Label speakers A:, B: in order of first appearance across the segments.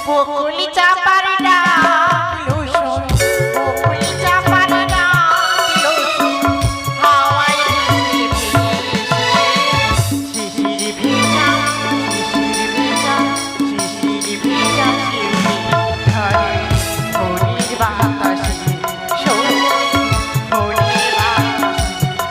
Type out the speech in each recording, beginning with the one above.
A: বকুলি চাপার ডাক বকুলি চাপার ডাক হাওয়ায় শিশির ভেজা শিশির ভেজা শিশির ভেজা ধরে ভোরের বাতাসে ভোরের বাতাসে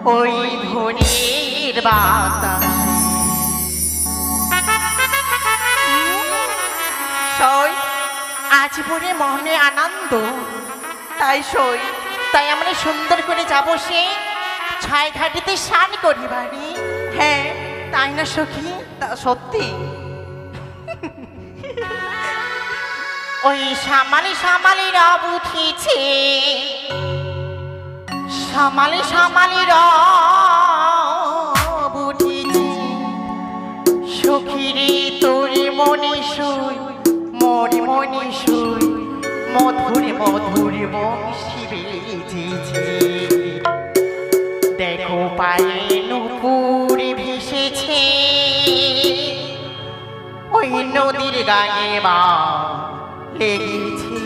A: ভোরের বাতাসে আজ ভোরে মনে আনন্দ তাই সই তাই আমরা সুন্দর করে যাবো সে ছায় ঘাটিতে স্নান করিবারে। হ্যাঁ তাই না সখী? তা সত্যি ওই সামালি সামালি রব উঠিছে সামালি সামালি রব উঠিছে সখীরে তোরে মনে সই মনে মনে সই মধুরে মধুরে বংশী বেজেছে দেখো পায়ে নুপুরে ভেসেছে ওই নদীর গায়ে বা লেগেছে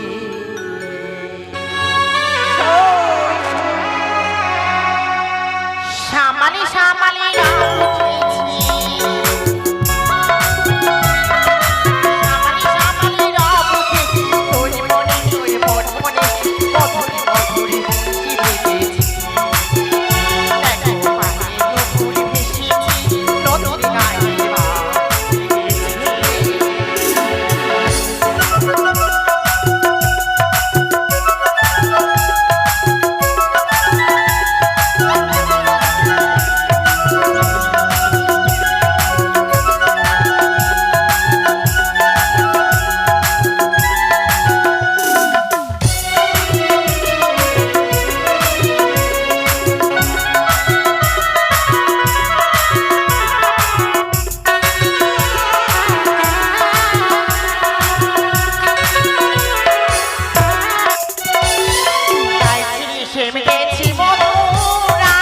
A: এসে গেছি মথুরা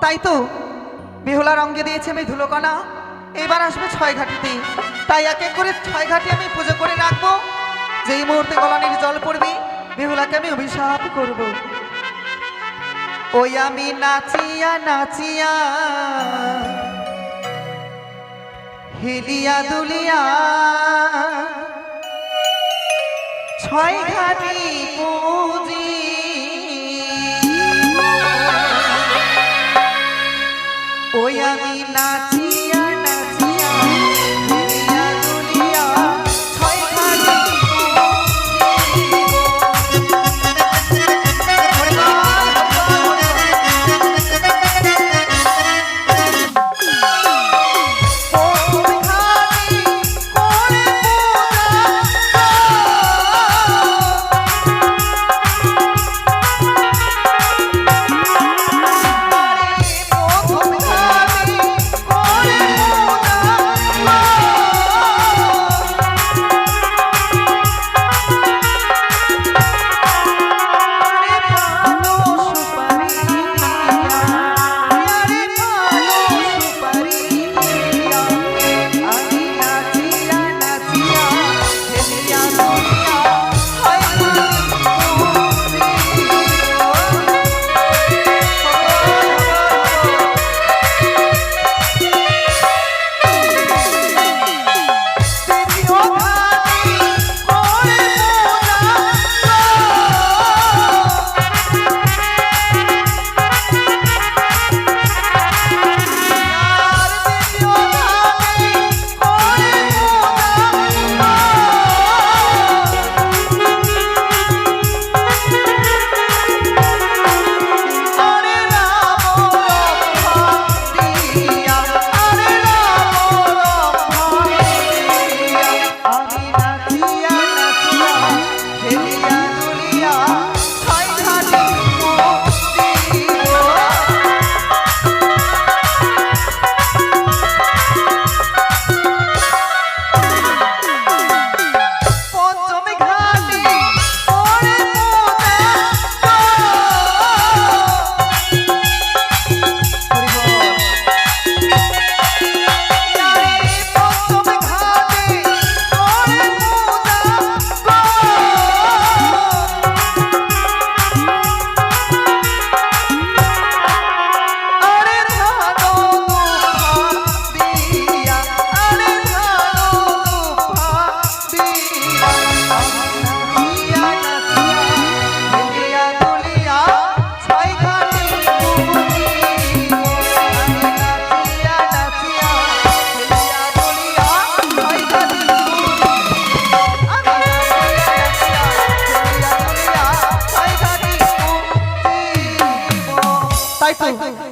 B: তাই তো বেহুলা রঙে দিয়েছে আমি ধুলোকণা এবার আসবে ছয় ঘাটিতে তাই এক এক করে ছয় ঘাটে আমি পুজো করে রাখবো যেই মুহূর্তে গলানির জল পড়বে বেহুলাকে আমি অভিশাপ করব ওই আমি নাচিয়া নাচিয়া হেলিয়া দুলিয়া ছয় ঘাটি পুজি ওই আমি নাচিয়া নাচিয়া হেলিয়া দুলিয়া ছয় ঘাটি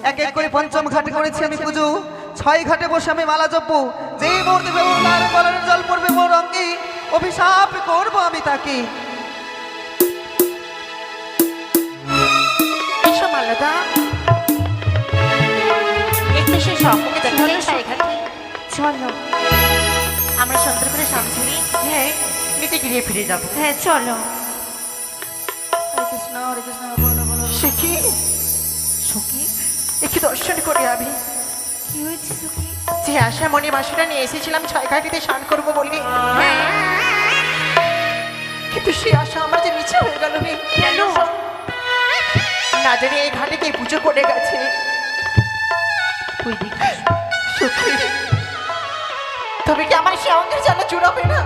B: এক এক করে পঞ্চম ঘাটে করেছি আমি পুজো ছয় ঘাটে বসে আমি মালা জপবো যেই মুহূর্তে বেহুলার গলার জল পড়বে মোর অঙ্গে অভিশাপ করব আমি তাকে
A: এসো মালদা একটু সে সম্মুখে দেখা হলো ছয় ঘাটে চলো আমরা সুন্দর করে সামঝুরি হ্যাঁ নিতে গিয়ে ফিরে যাবো হ্যাঁ চলো
B: হরে কৃষ্ণ বলো বলো
A: সখী সখী একটু দর্শন করে আমি
C: কি হয়েছে সখী?
A: যে আশা মনে বাসুটা নিয়ে এসেছিলাম ছয় ঘাটিতে স্নান করবো বলে কিন্তু সে আশা আমার যে মিছে হয়ে গেল রে। কেন না জানি এই ঘাটে কে পুজো করে গেছে। তুই দেখিস সত্যি, তবে কি আমার সে অঙ্গের জ্বালা জুড়াবে না?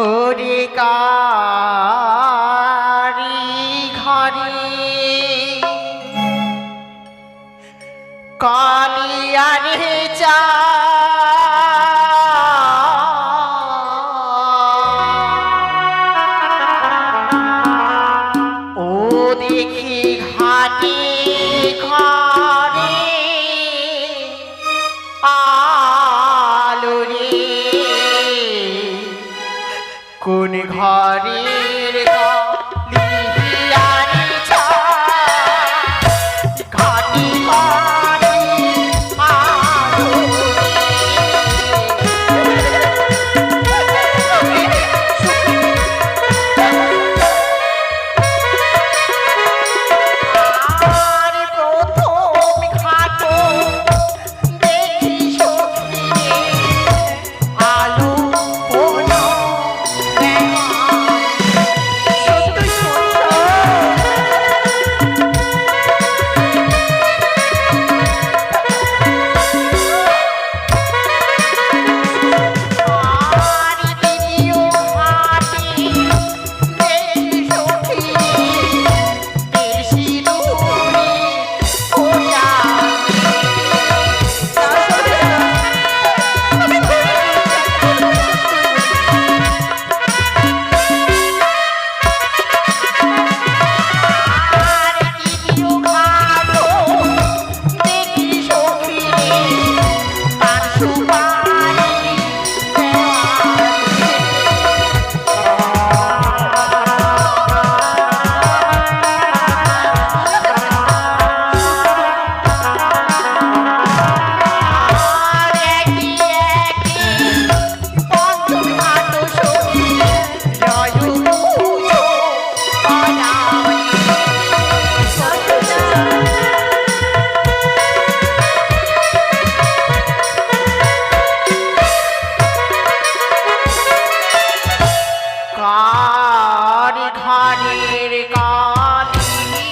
A: ওরে কারি ঘরে কালিয়ারে চা ও দেখি ঘাটে ঘরে আলো রে কোন ঘরের কালিয়ারে চা ঘাটে ঘরে আলো আর প্রথম ঘাটো দেখি সখী আলো পোড়ো সত্যি আর দ্বিতীয় ঘাটে দেখি সখী বেশি দূরে ওটা আর দ্বিতীয় ঘাটও দেখি সখী পান সুপারি আর একই একই পঞ্চম ঘাটও সখী জয় পুজো করাবি কার ঘরের কালিয়ারি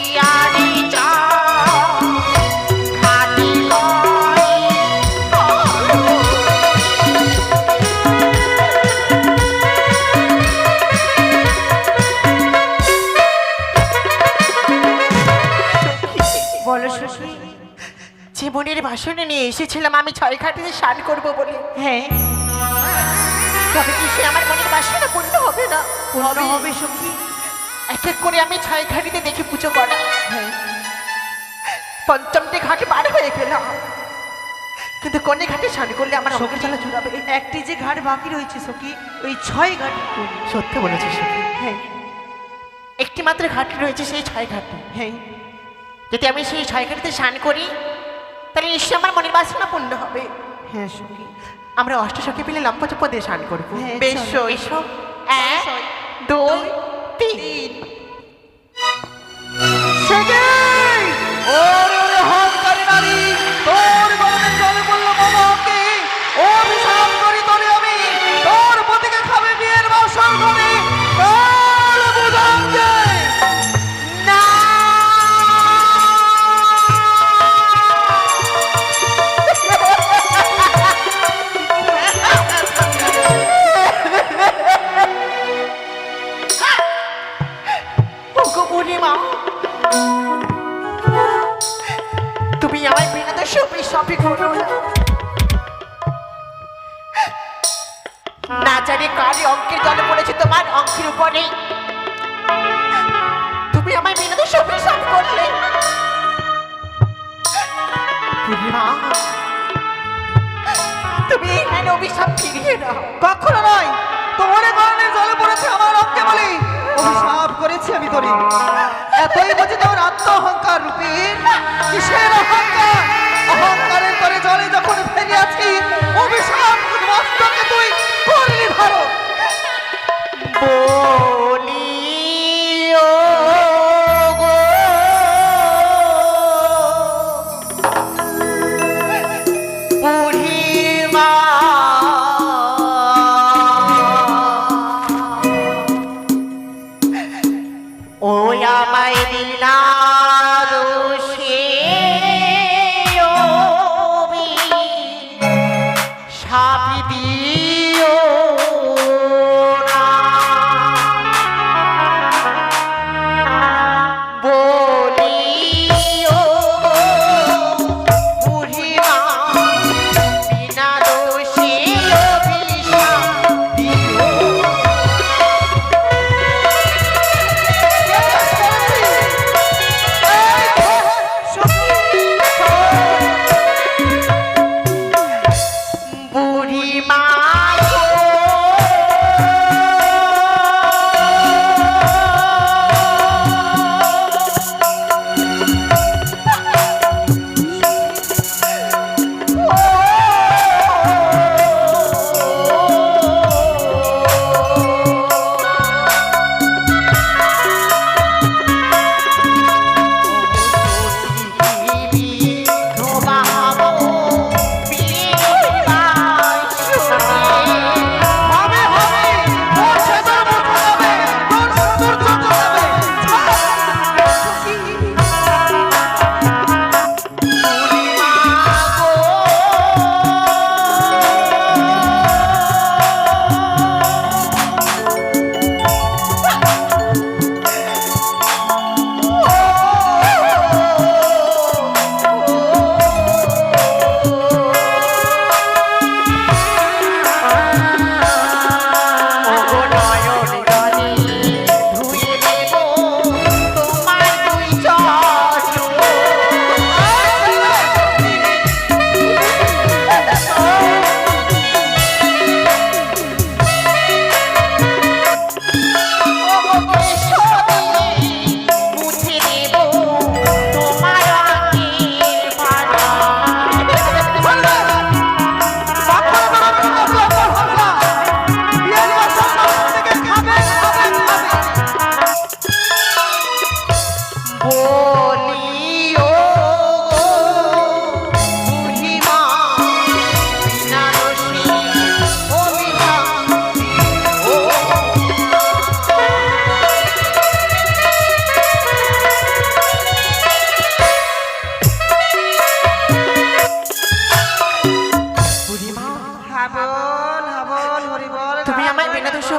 A: চা ঘাটি করে আলো বলো শশী, জীবনের ভাষণে নিয়ে এসেছিলাম আমি ছয় ঘাটিতে স্নান করবো বলে। হ্যাঁ, তবে কি সে আমার মনের বাসনা পূর্ণ হবে না? পূর্ণ হবে সখী। এক এক করে আমি ছয় ঘাটিতে দেখি পুজো করা। হ্যাঁ, পঞ্চমটি ঘাটে পার হয়ে গেলাম, কিন্তু কোন ঘাটে স্নান করলে আমার অঙ্গের জ্বালা জুড়াবে?
B: একটি যে ঘাট বাকি রয়েছে সখী, ওই 6 ঘাট।
A: সত্যি বলেছিস সখী।
B: হ্যাঁ
A: একটি মাত্র ঘাট রয়েছে সেই ছয় ঘাটে।
B: হ্যাঁ,
A: যদি আমি সেই ছয় ঘাটিতে স্নান করি তাহলে নিশ্চয়ই আমার মনের বাসনা পূর্ণ হবে।
B: হ্যাঁ সখী।
A: আমরা অষ্টসখী মিলে লম্পচপ দিয়ে স্নান করবো।
B: হ্যাঁ,
A: বেশ
B: চলো।
A: এসো। 1 2 3
B: ওরে ওরে হংকারী নারী, তোর গলায় জল পড়ল বাবাকে, অভিশাপ করি তোরে আমি, তোর পতিকে খাবে বিয়ের বাসর ঘরে, কাল বুঝাঙ্গে।
A: না ওগো বুড়িমা, তুমি আমায় বিনা দোষে অভিশাপই করো না। না জানি কারি অঙ্কের জল পড়েছে তোমার অঙ্কের উপরে, তুমি আমায় বিনা দোষে অভিশাপ করলে। বুড়িমা, তুমি এখানে অভিশাপ ফিরিয়ে নাও।
B: কখনো নয়, তোমার গলায় জল পড়েছে আমার অঙ্কে বলি অভিশাপ করেছি আমি তোরে। এতই বুঝি তোর আত্ম অহংকার রূপী, কিসের অহংকার? অহংকারের করে জলে যখন ফেলিয়াছি, অভিশাপ মস্তকে তুই করলি ধারণ।
A: বলি ও গো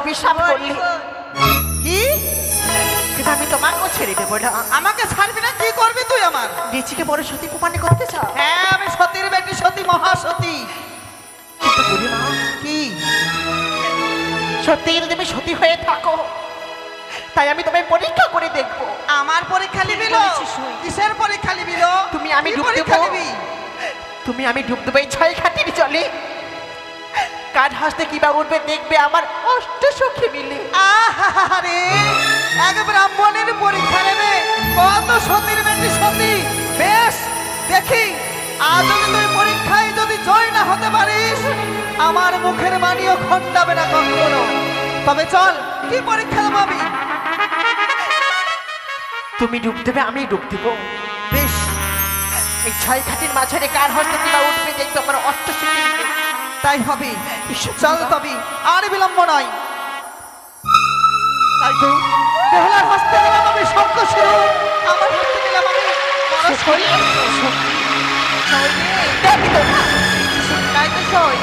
A: অভিশাপ করলে
B: কি
A: কিন্তু আমি তোমাকেও ছেড়ে দেবো না।
B: আমাকে ছাড়বি না? কি করবি তুই আমার?
A: নিজেকে বড় সতী প্রমাণ করতে চাও?
B: হ্যাঁ, আমি সতীর বেটি, সতী মহাসতী।
A: কিন্তু বুড়িমা,
B: কি
A: সত্যি যদি তুমি সতী হয়ে থাকো, তাই আমি তোমায় পরীক্ষা করে দেখবো।
B: আমার পরীক্ষা নিবি? কিসের পরীক্ষা নিবি?
A: তুমি আমি
B: কি
A: ডুব
B: পরীক্ষা
A: দেবো?
B: নিবি?
A: তুমি আমি ডুব দেবো এই 6 ঘাটির জলে। কার হাসতে কিভাবে উঠবে দেখবে আমার অষ্ট সখী মিলে।
B: আহারে, এক ব্রাহ্মণের পরীক্ষা নেবে? কত সতীর বেটি সতী! বেশ, দেখি আজ যদি তুই পরীক্ষায় যদি জয় না হতে পারিস, আমার মুখের বাণীও খণ্ডাবে না কখনো। তবে চল, কি পরীক্ষা দেবো আমি?
A: তুমি ডুব দেবে, আমি ডুব দেবো।
B: বেশ,
A: এই 6 ঘাটির মাঝখানে কার হাসতে কিভাবে উঠবে দেখবে আমার অষ্ট সখী মিলে।
B: তাই হবে। চল তবে, আর বিলম্ব নয়। তাই তো বেহুলার হস্তে দিলাম আমি শঙ্খ শিরু, আমার হস্তে দিলাম আমি পরশমণি।
A: দেখি তো না,
B: তাই তো সই।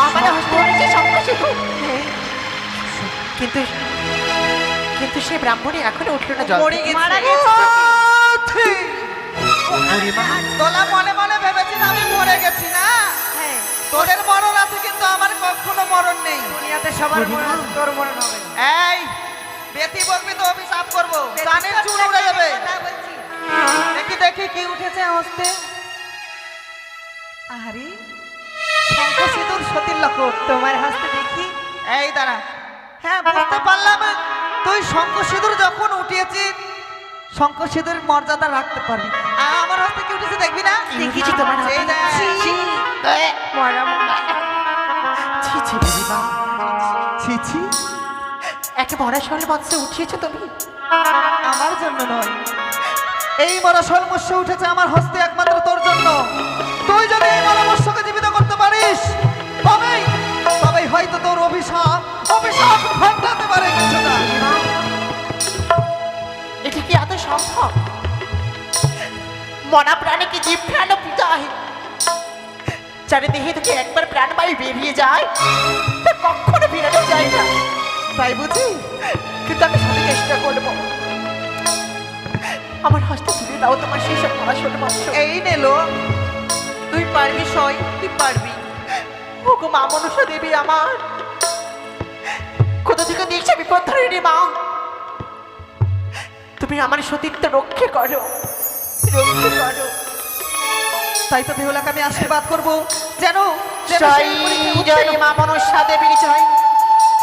A: আমার হস্তে রয়েছে শঙ্খ সিঁদুর। কিন্তু কিন্তু সে ব্রাহ্মণী এখনো উঠলো না জল
B: মরে
A: থেকে।
B: গেছে।
A: মারা গেছে।
B: ছি!
A: বুড়িমা,
B: তোলা মনে মনে ভেবেছিস আমি মরে গেছি না? তোদের মরণ আছে, কিন্তু আমার কখনো মরণ নেই। দুনিয়াতে সবার মরণ আছে, তোর মরণ হবে না। এই বেতি বকবি তো অভিশাপ করবো, কানের চুল উড়ে যাবে। দেখি দেখি কি উঠেছে হস্তে। আরে শঙ্খ সিঁদুর সতীর লক্ষণ তোমার হস্তে দেখি। এই দাঁড়া, হ্যাঁ বুঝতে পারলাম, তুই শঙ্খ সিঁদুর যখন উঠিয়েছিস, শঙ্খ সিঁদুর মর্যাদা রাখতে পারবি। আমার হস্তে কি উঠেছে দেখবি না?
A: দেখেছি তোমার হাতে।
B: এই দেখ।
A: ছি, মরা মরা। ছি ছি বুড়িমা,
B: ছি ছি,
A: একে মরা শৈল মৎস্য উঠিয়েছো তুমি।
B: আমার জন্য নয়, এই মরা সর্বস্ব উঠেছে আমার হস্তে একমাত্র তোর জন্য। তুই যদি এই মরামস্যকে জীবিত করতে পারিস, তবেই তবেই হয়তো তোর অভিশাপ অভিশাপ ঘটাতে পারে কিছুটা।
A: এটা কি এত সম্ভব? মরা প্রাণে কি জীব প্রাণ যায়? চারিদিকে থেকে একবার প্রাণবায়ু বেরিয়ে যায়, তা কখনো ফিরানো যায় না।
B: তাই বুঝি?
A: কিন্তু আমি সাথে চেষ্টা করবো। আমার হস্তে তুলে দাও তোমার সেই সব পড়াশোনা মৎস্য।
B: এই নেলো, তুই পারবি সই, তুই পারবি।
A: ওগো মা মনসা দেবী আমার, কোথা থেকে দিয়েছে বিপদ ধরে মা। তুমি আমার সতীত্ব রক্ষে করো, রক্ষে করো।
B: তাই তো বেহুলাকে আমি আশীর্বাদ করবো, যেন যেন
A: জয়
B: সেই পরীক্ষায়
A: জয়
B: উত্তীর্ণ
A: মা মনসা দেবীর জয়।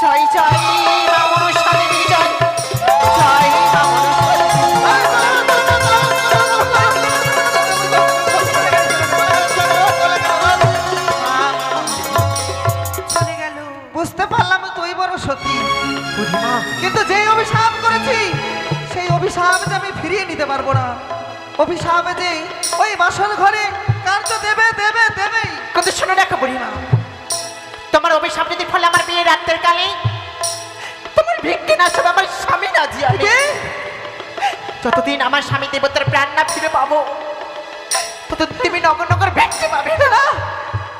A: জয় জয় মা মনসা দেবীর জয়। জয় মা মনসা দেবীর।
B: চলে গেল। বুঝতে পারলাম তুই বড় সতী,
A: বুড়িমা,
B: কিন্তু যেই অভিশাপ করেছি সেই অভিশাপ যে আমি ফিরিয়ে নিতে পারবো না। অভিশাপ যে ওই বাসর ঘরে কার্য দেবে দেবে দেবেই।
A: কিন্তু শোনো দেখো বুড়িমা, তোমার অভিশাপ যদি ফলে আমার বিয়ে রাত্রের কালে তোমার ভিক্ষে না সব আমার স্বামী না জিয়াবে।
B: কে?
A: যতদিন আমার স্বামী দেবতার প্রাণ না ফিরে পাবো, ততদিন তুমি নগর নগর ভেটতে পাবে না।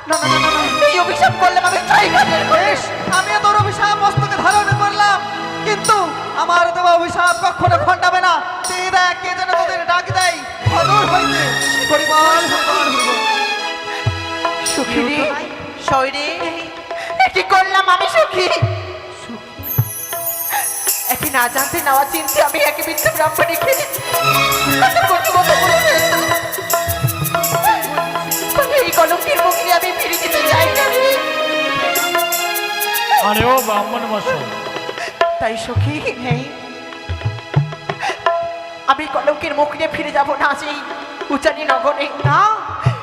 B: না না না না না।
A: এই অভিশাপ করলাম আমি জায়গাটার
B: বেশ, আমিও তোর অভিশাপ মস্তকে ধারণ করলাম, কিন্তু আমার দেওয়া অভিশাপ কখনো খণ্ডাবে না। তুই দেখ কে যেন তোদের ডাক দেয় অদূর হইতে। পরিবার পরিবার
A: সুখী রে,
B: শৈরে
A: কি করলাম আমি সুখী? একে না জানতে নেওয়া চিনতে আমি একে মিথ্যে ব্রাহ্মণে খেলেছি। এই কলঙ্কের মুখ নিয়ে আমি ফিরে যেতে চাই না রে।
C: আরে ও ব্রাহ্মণ মশাই,
A: তাই সখী, হ্যাঁ, আমি কলঙ্কের মুখ নিয়ে ফিরে যাব না সেই উচানি নগরে। না,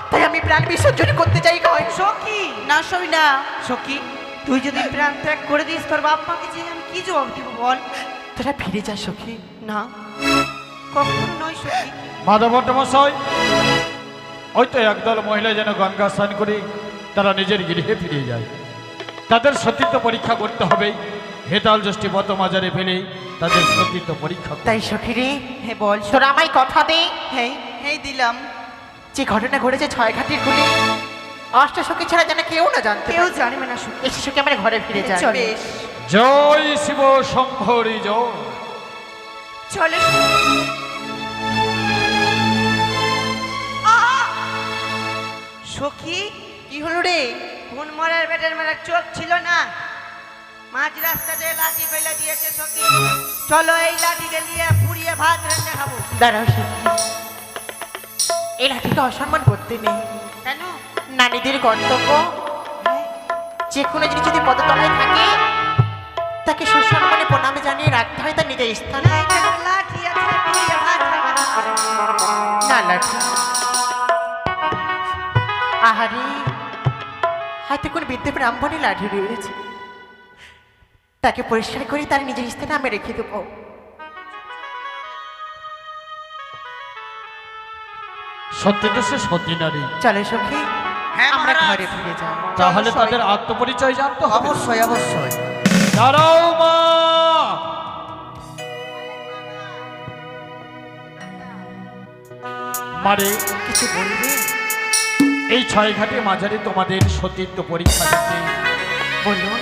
A: তাই আমি প্রাণ বিসর্জন করতে চাই। কয়
D: সখী না সই না সখী, তুই যদি প্রাণ ত্যাগ করে দিস তোর বাপ মাকে যে আমি কি জবাব দিব বল?
A: তোরা ফিরে যা সখী।
D: না, কখনো নয় সখী।
C: মাধবট্ট মশাই, ওই তো একদল মহিলা যেন গঙ্গা স্নান করে তারা নিজের গৃহে ফিরে যায়। তাদের সতীত্ব পরীক্ষা করতে হবে। হেতাল জ্যোষ্ঠী মত মাজারে ফেলে তাদের সতীত্ব পরীক্ষা করতে
A: তাই সখী রে,
D: হ্যাঁ বল।
A: তোরা আমায় কথা দে,
D: হ্যাঁ হ্যাঁ দিলাম।
A: যে ঘটনা ঘটেছে 6 ঘাটির কুলে অষ্টসখী ছাড়া যেন কেউ না জানতে
D: কেউ
A: পারে।
D: জানবে না সখী।
A: এসে সখী আমার ঘরে ফিরে যায়।
D: চলো।
B: বেশ
C: জয় শিব শম্ভরি জয়।
D: চলো সখী।
A: কি হলো রে?
D: কোন মরার বেটার মেলা চোখ ছিল না, মাঝ রাস্তাতে লাঠি ফেলে দিয়েছে সখী। চলো এই লাঠিকে নিয়ে পুড়িয়ে ভাত রান্না খাবো।
A: দাঁড়াও সখী, এই লাঠিকে অসম্মান করতে নেই।
D: কেন?
A: নারীদের কর্তব্য যে কোনো জিনিস যদি পদতলায় থাকে তাকে সুসম্মানে প্রণামে জানিয়ে রাখতে হয় তার নিজের স্থানে।
D: না, এখানে লাঠি আছে, পুড়িয়ে ভাত খাবো।
A: না লাঠি, আহারে হয়তো কোন বিদ্যে ব্রাহ্মণে লাঠি রয়েছে, তাকে পরিষ্কার করে তার নিজের স্থানে আমি রেখে দেবো।
C: সত্যি তো সে সতী নারী,
A: চলে সখী,
B: হ্যাঁ,
A: আমরা
B: মহারাজ।
A: ঘরে ফিরে যাই।
C: তাহলে
B: অবশ্যই।
C: তাদের আত্মপরিচয় জানতে হবে।
B: অবশ্যই অবশ্যই।
C: দাঁড়াও মা। মারে,
A: কিছু বলবে?
C: এই ছয় ঘাটে মাঝারে তোমাদের সতীত্ব পরীক্ষা দিতে
A: বলুন।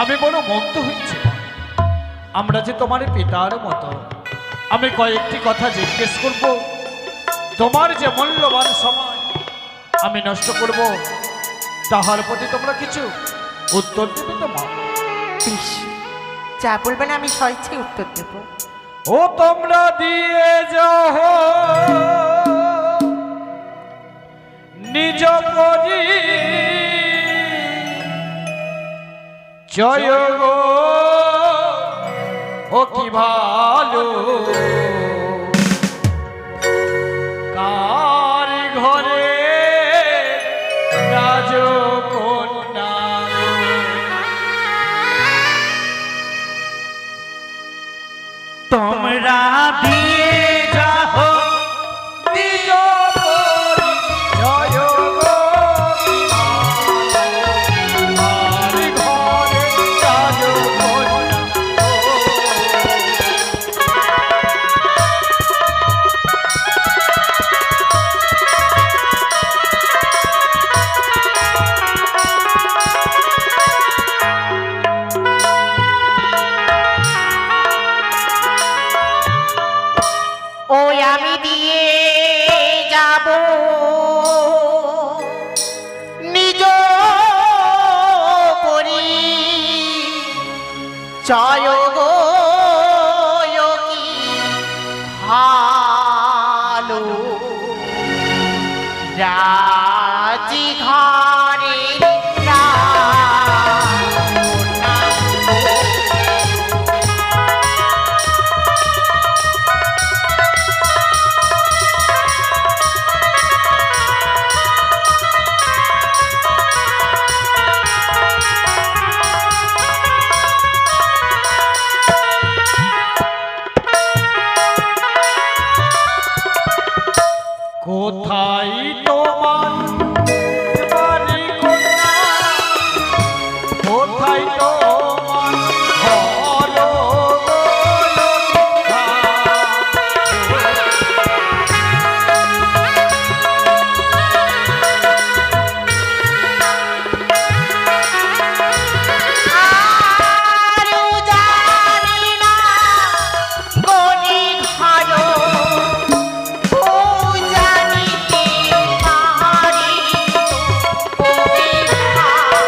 C: আমি বড় মুগ্ধ হচ্ছি। আমরা যে তোমার পিতার মতো, আমি কয়েকটি কথা জিজ্ঞেস করব, তোমার যে মূল্যবান সময় আমি নষ্ট করব, তাহার প্রতি তোমরা কিছু উত্তর দেবে তো মা?
A: বেশ, যা বলবেন আমি স্বেচ্ছায় উত্তর দেবো।
C: ও তোমরা দিয়ে যাও নিজ পরি জয় গো, ও কি ভালো কার ঘরে রাজকন্যা।
D: তোমরা দিয়ে যাও
C: নিজ পরি জয় গো, কি ভালো কার ঘরে রাজকন্যা।
A: ওই আমি দিয়ে যাব নিজ পরি জয় গো, কি ভালো রাজি ঘরে রাজকন্যা।
C: কোথায় তোমার বাড়ি কন্যা, কোথায় তোমার ঘর গো,
A: আরো জানি না কোনি ঘর, ও জানিতে পারি ওই ভালো।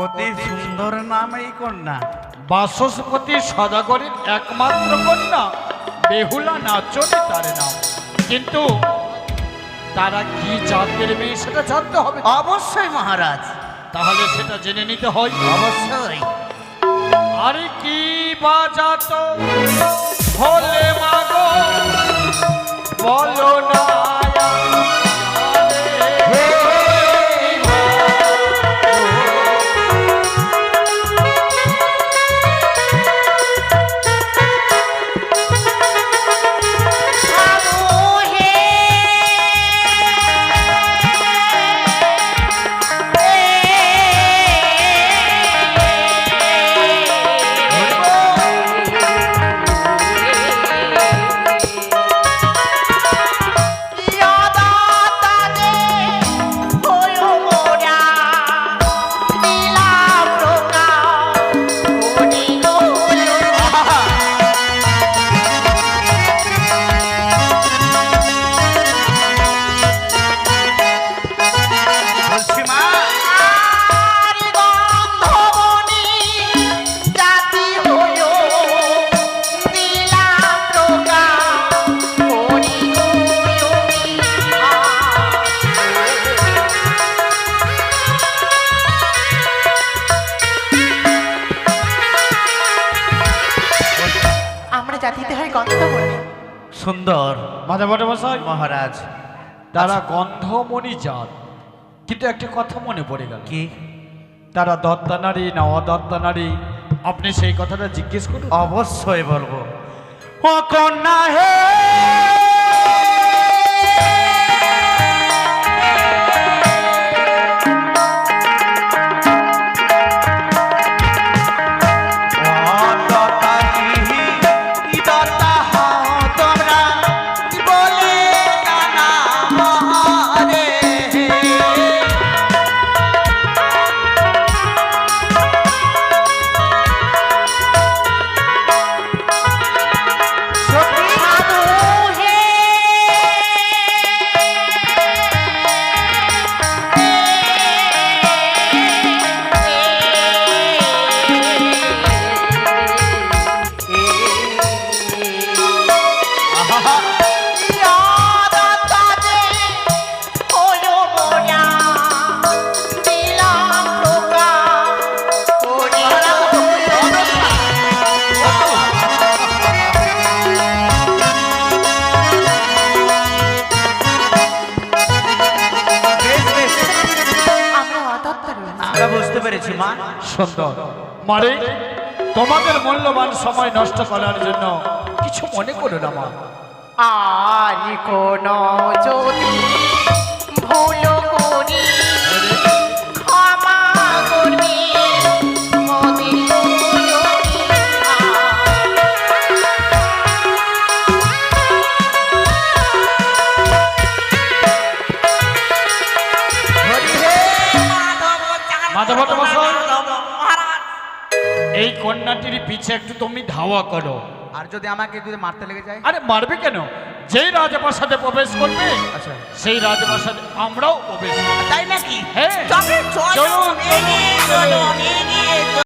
E: অতি সুন্দর নাম এই কন্যা।
C: বাচস্পতি সদাগরের একমাত্র কন্যা বেহুলা নাচনে তার নাম। কিন্তু তারা কি জাতের মেয়ে সেটা জানতে হবে।
E: অবশ্যই মহারাজ,
C: তাহলে সেটা জেনে নিতে হয়।
E: অবশ্যই।
C: আরে কি বাজাত হলে মাগো বলো না।
A: জাতিতে হয় গন্ধবনি।
E: সুন্দর
C: মাধবটে মশাই,
E: মহারাজ।
C: তারা গন্ধমণি জাত, কিন্তু একটা কথা মনে পড়ে গেল।
E: কি?
C: তারা দত্তা নারী না অদত্তা নারী? আপনি সেই কথাটা জিজ্ঞেস করুন।
E: অবশ্যই বলবো। ও কন্যা হে, বুঝতে পেরেছি মা।
C: সুন্দর মানে তোমাদের মূল্যবান সময় নষ্ট করার জন্য কিছু মনে করো না মা।
A: আর কোন যদি ভুল করি ক্ষমা করবি মদির
C: মাধবটে মশাই, এই কন্যাটির পিছে একটু তুমি ধাওয়া করো।
E: আর যদি আমাকে যদি মারতে লেগে যায়?
C: আরে মারবে কেন? যেই রাজপ্রাসাদে প্রবেশ করবে
E: আচ্ছা,
C: সেই রাজপ্রাসাদে আমরাও প্রবেশ করব।
E: তাই নাকি?
C: হ্যাঁ,
E: তবে চলো,
C: চলুন,
E: এগিয়ে চলো, এগিয়ে চলো।